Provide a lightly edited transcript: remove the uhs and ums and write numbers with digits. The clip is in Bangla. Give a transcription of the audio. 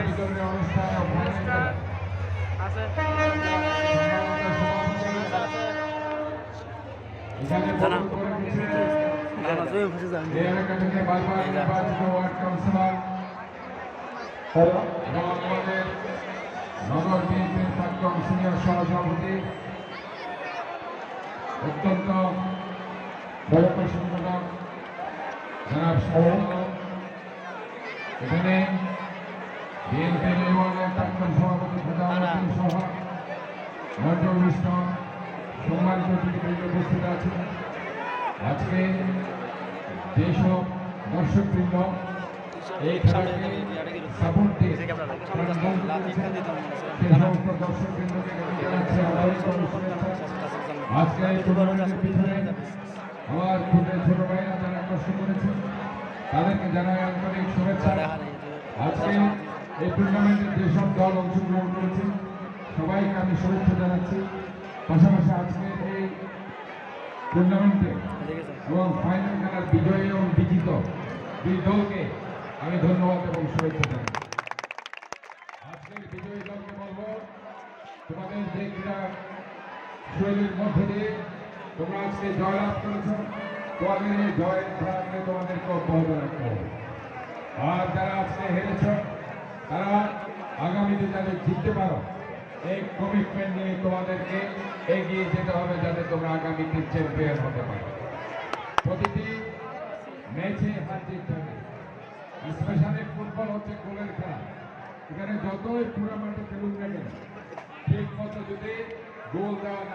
বিতরণী অনুষ্ঠান ও ফাইনাল খেলা এখানে বক্তব্য করে দিচ্ছেন এই এলাকা থেকে বারবার নির্বাচিত ওয়ার্ড কাউন্সিলর এবং আমাদের নগর বিএনপির প্রাক্তন সিনিয়র সহসভাপতি অত্যন্ত বয়স্ক সংগঠক জনাব শাহরুখ, এখানে বিএনপির এই ওয়ার্ডের প্রাক্তন সভাপতি প্রধানমন্ত্রী সহ মন্ডলিষ্ট সম্মানিত অতিথিবৃন্দ উপস্থিত আছেন। আজকে যেসব দর্শকবৃন্দ এই খেলাকে সাপোর্ট দিয়ে সে সমস্ত দর্শকবৃন্দকে জানাচ্ছি আন্তরিক শুভেচ্ছা। আজকে এই টুর্নামেন্টের পিছনে আমার ছোট ভাইরা যারা কষ্ট করেছে তাদেরকে জানাই আন্তরিক শুভেচ্ছা। আজকে এই টুর্নামেন্টের যেসব দল অংশগ্রহণ করেছে সবাইকে আমি শুভেচ্ছা জানাচ্ছি। পাশাপাশি আজকে এই টুর্নামেন্টে এবং ফাইনাল খেলার বিজয়ী এবং বিজিত দুই দলকে আমি ধন্যবাদ এবং শুভেচ্ছা জানাই। আজকের বিজয়ী দলকে বলবো, তোমাদের যে ক্রীড়া শৈলীর মধ্যে দিয়ে তোমরা আজকে জয়লাভ করেছ, তোমাদের এই জয়ের ধারাকে তোমাদেরকে অব্যাহত রাখতে হবে। আর যারা আজকে হেরেছ তারা আগামীতে যাতে জিততে পারো এই কমিটমেন্ট নিয়ে তোমাদেরকে এগিয়ে যেতে হবে, যাতে তোমরা আগামীতে চ্যাম্পিয়ন হতে পারো। প্রতিটি ম্যাচে হার জিত থাকে, স্পেশালি ফুটবল হচ্ছে গোলের খেলা। এখানে যতই পুরো মাঠে খেলুন না কেন, ঠিক মতো যদি গোল দেওয়া না